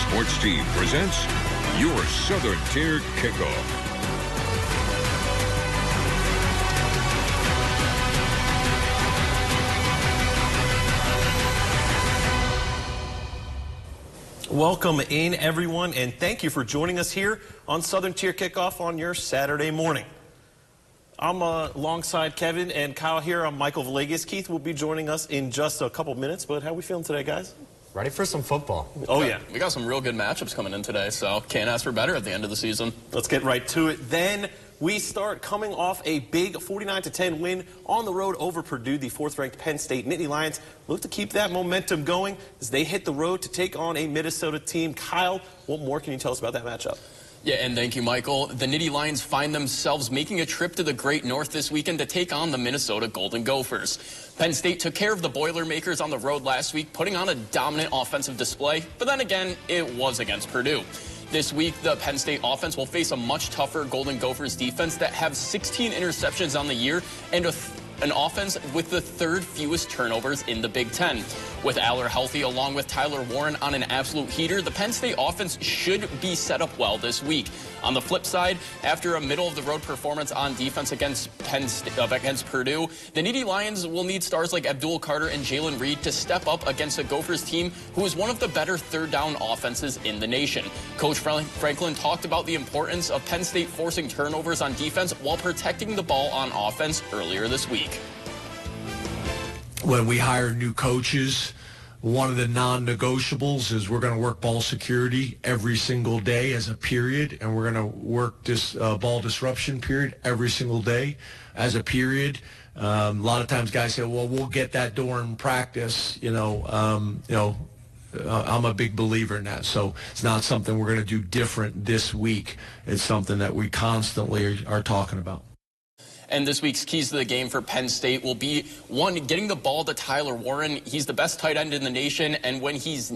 Sports Team presents your Southern Tier Kickoff. Welcome in, everyone, and thank you for joining us here on Southern Tier Kickoff on your Saturday morning. I'm alongside Kevin and Kyle here. I'm Michael Villegas. Keith will be joining us in just a couple minutes, but how are we feeling today, guys? Ready for some football. Oh, yeah. We got some real good matchups coming in today, so can't ask for better at the end of the season. Let's get right to it. Then we start coming off a big 49-10 win on the road over Purdue. The fourth-ranked Penn State Nittany Lions look to keep that momentum going as they hit the road to take on a Minnesota team. Kyle, what more can you tell us about that matchup? Yeah, and thank you, Michael. The Nittany Lions find themselves making a trip to the Great North this weekend to take on the Minnesota Golden Gophers. Penn State took care of the Boilermakers on the road last week, putting on a dominant offensive display, but then again, it was against Purdue. This week, the Penn State offense will face a much tougher Golden Gophers defense that have 16 interceptions on the year and an offense with the third fewest turnovers in the Big Ten. With Aller healthy along with Tyler Warren on an absolute heater, the Penn State offense should be set up well this week. On the flip side, after a middle-of-the-road performance on defense against Purdue, the Nittany Lions will need stars like Abdul Carter and Jalen Reed to step up against a Gophers team who is one of the better third-down offenses in the nation. Coach Franklin talked about the importance of Penn State forcing turnovers on defense while protecting the ball on offense earlier this week. When we hire new coaches, one of the non-negotiables is we're going to work ball security every single day as a period, and we're going to work this ball disruption period every single day as a period. A lot of times guys say, well, we'll get that during practice. I'm a big believer in that. So it's not something we're going to do different this week. It's something that we constantly are talking about. And this week's keys to the game for Penn State will be, one, getting the ball to Tyler Warren. He's the best tight end in the nation, and when he's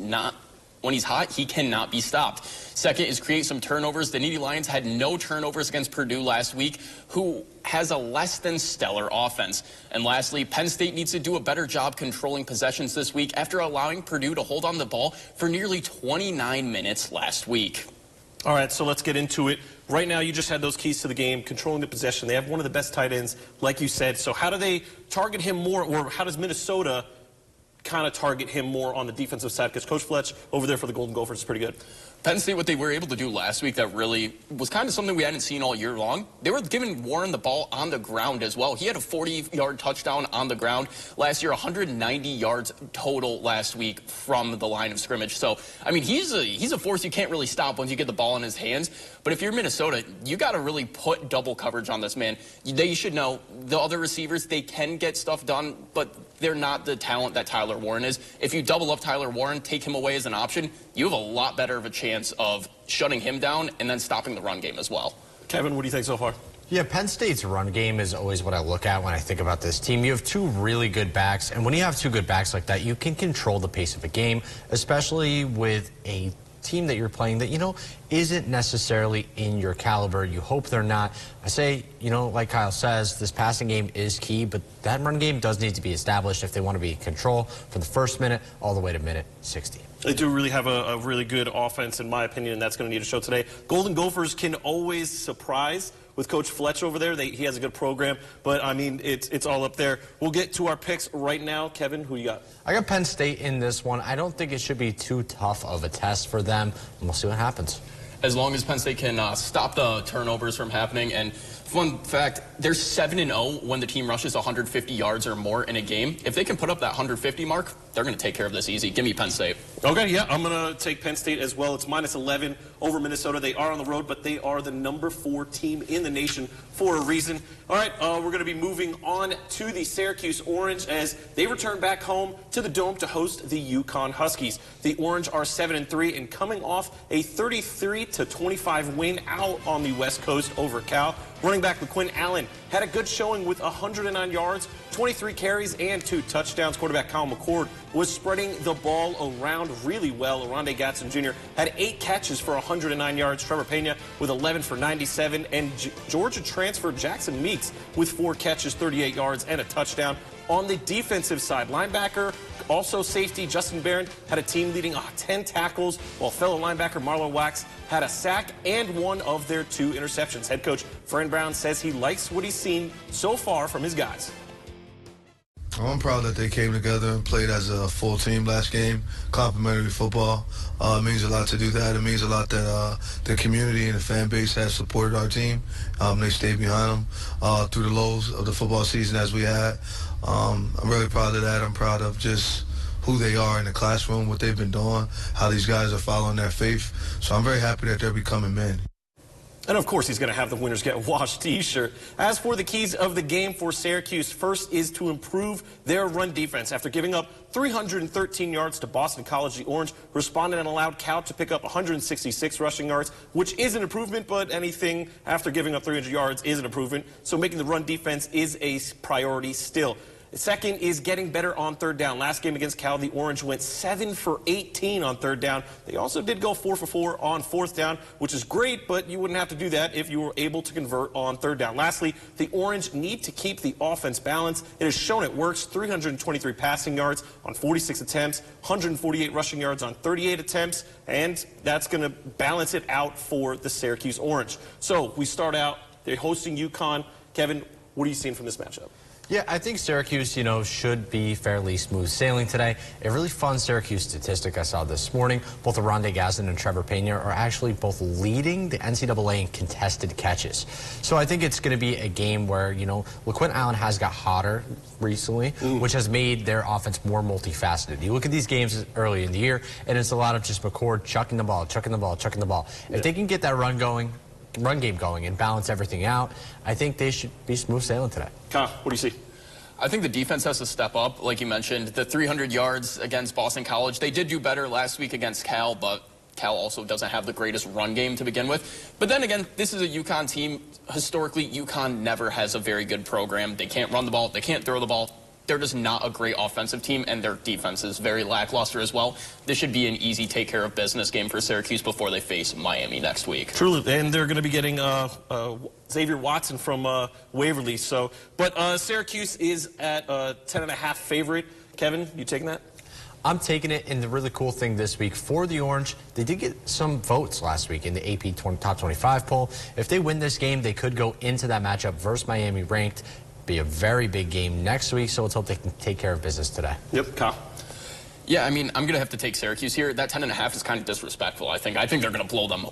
hot, he cannot be stopped. Second is create some turnovers. The Nittany Lions had no turnovers against Purdue last week, who has a less than stellar offense. And lastly, Penn State needs to do a better job controlling possessions this week after allowing Purdue to hold on the ball for nearly 29 minutes last week. All right, so let's get into it. Right now, you just had those keys to the game, controlling the possession. They have one of the best tight ends, like you said. So how do they target him more, or how does Minnesota kind of target him more on the defensive side? Because Coach Fletch over there for the Golden Gophers is pretty good. Penn State, what they were able to do last week that really was kind of something we hadn't seen all year long, they were giving Warren the ball on the ground as well. He had a 40-yard touchdown on the ground last year, 190 yards total last week from the line of scrimmage. So, I mean, he's a force you can't really stop once you get the ball in his hands. But if you're Minnesota, you got to really put double coverage on this man. They should know the other receivers, they can get stuff done, but they're not the talent that Tyler Warren is. If you double up Tyler Warren, take him away as an option, you have a lot better of a chance of shutting him down and then stopping the run game as well. Kevin, what do you think so far? Yeah, Penn State's run game is always what I look at when I think about this team. You have two really good backs, and when you have two good backs like that, you can control the pace of a game, especially with a team that you're playing that, isn't necessarily in your caliber. You hope they're not. I say, like Kyle says, this passing game is key, but that run game does need to be established if they want to be in control from the first minute all the way to minute 60. They do really have a really good offense, in my opinion, and that's going to need to show today. Golden Gophers can always surprise with Coach Fletch over there. He has a good program, but, I mean, it's all up there. We'll get to our picks right now. Kevin, who you got? I got Penn State in this one. I don't think it should be too tough of a test for them, and we'll see what happens. As long as Penn State can stop the turnovers from happening. And fun fact, they're 7-0 when the team rushes 150 yards or more in a game. If they can put up that 150 mark, they're going to take care of this easy. Give me Penn State. Okay, yeah, I'm going to take Penn State as well. It's -11 over Minnesota. They are on the road, but they are the #4 team in the nation for a reason. All right, we're going to be moving on to the Syracuse Orange as they return back home to the Dome to host the UConn Huskies. The Orange are 7-3 and coming off a 33-25 win out on the West Coast over Cal. Running back LaQuinn Allen had a good showing with 109 yards, 23 carries, and 2 touchdowns. Quarterback Kyle McCord was spreading the ball around really well. Rondé Gatson Jr. had 8 catches for 109 yards. Trevor Pena with 11 for 97. And Georgia transfer Jackson Meeks with 4 catches, 38 yards, and a touchdown. On the defensive side, linebacker, also safety, Justin Barron had a team-leading 10 tackles, while fellow linebacker Marlon Wax had a sack and one of their 2 interceptions. Head coach Fran Brown says he likes what he's seen so far from his guys. I'm proud that they came together and played as a full team last game. Complimentary football. It means a lot to do that. It means a lot that the community and the fan base has supported our team. They stayed behind them through the lows of the football season as we had. I'm really proud of that. I'm proud of just who they are in the classroom, what they've been doing, how these guys are following their faith. So I'm very happy that they're becoming men. And of course, he's going to have the winners get washed t-shirt. As for the keys of the game for Syracuse, first is to improve their run defense. After giving up 313 yards to Boston College, the Orange responded and allowed Cal to pick up 166 rushing yards, which is an improvement, but anything after giving up 300 yards is an improvement. So making the run defense is a priority still. The second is getting better on third down. Last game against Cal, the Orange went 7 for 18 on third down. They also did go 4 for 4 on fourth down, which is great, but you wouldn't have to do that if you were able to convert on third down. Lastly, the Orange need to keep the offense balanced. It has shown it works. 323 passing yards on 46 attempts, 148 rushing yards on 38 attempts, and that's going to balance it out for the Syracuse Orange. So we start out, they're hosting UConn. Kevin, what are you seeing from this matchup? Yeah, I think Syracuse, should be fairly smooth sailing today. A really fun Syracuse statistic I saw this morning, both Aronde Gadsden and Trevor Pena are actually both leading the NCAA in contested catches. So I think it's going to be a game where, LaQuint Allen has got hotter recently, which has made their offense more multifaceted. You look at these games early in the year, and it's a lot of just McCord chucking the ball, chucking the ball, chucking the ball. If they can get that run game going and balance everything out, I think they should be smooth sailing today. Kyle, what do you see? I think the defense has to step up, like you mentioned. The 300 yards against Boston College, they did do better last week against Cal, but Cal also doesn't have the greatest run game to begin with. But then again, this is a UConn team. Historically, UConn never has a very good program. They can't run the ball. They can't throw the ball. They're just not a great offensive team, and their defense is very lackluster as well. This should be an easy take-care-of-business game for Syracuse before they face Miami next week. Truly, and they're going to be getting Xavier Watson from Waverly. But Syracuse is at a 10.5 favorite. Kevin, you taking that? I'm taking it, and the really cool thing this week for the Orange, they did get some votes last week in the AP Top 25 poll. If they win this game, they could go into that matchup versus Miami ranked. Be a very big game next week, so let's hope they can take care of business today. Yep, Kyle. Yeah, I mean, I'm going to have to take Syracuse here. That 10.5 is kind of disrespectful, I think. I think they're going to blow them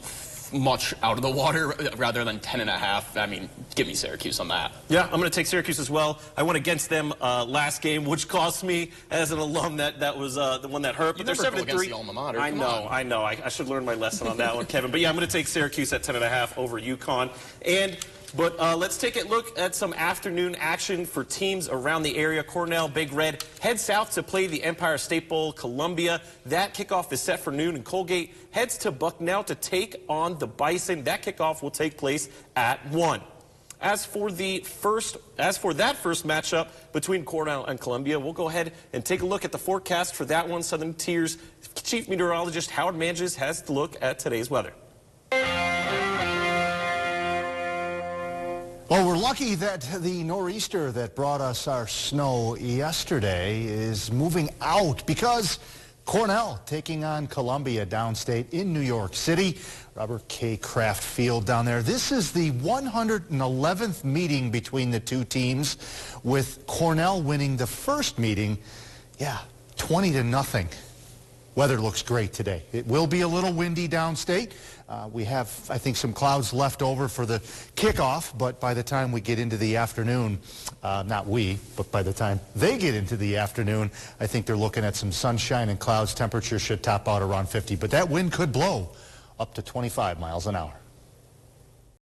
much out of the water rather than 10.5. I mean, give me Syracuse on that. Yeah, I'm going to take Syracuse as well. I went against them last game, which cost me as an alum that was the one that hurt. But they're 7-3. The alma mater. I know. I should learn my lesson on that one, Kevin. But yeah, I'm going to take Syracuse at 10.5 over UConn. But let's take a look at some afternoon action for teams around the area. Cornell, Big Red, head south to play the Empire State Bowl, Columbia. That kickoff is set for noon, and Colgate heads to Bucknell to take on the Bison. That kickoff will take place at 1. As for that first matchup between Cornell and Columbia, we'll go ahead and take a look at the forecast for that one. Southern Tier's Chief Meteorologist Howard Manges has to look at today's weather. Well, we're lucky that the nor'easter that brought us our snow yesterday is moving out because Cornell taking on Columbia downstate in New York City. Robert K. Kraft Field down there. This is the 111th meeting between the two teams, with Cornell winning the first meeting, 20-0. Weather looks great today. It will be a little windy downstate. We have, I think, some clouds left over for the kickoff, but by the time we get into the afternoon, not we, but by the time they get into the afternoon, I think they're looking at some sunshine and clouds. Temperature should top out around 50, but that wind could blow up to 25 miles an hour.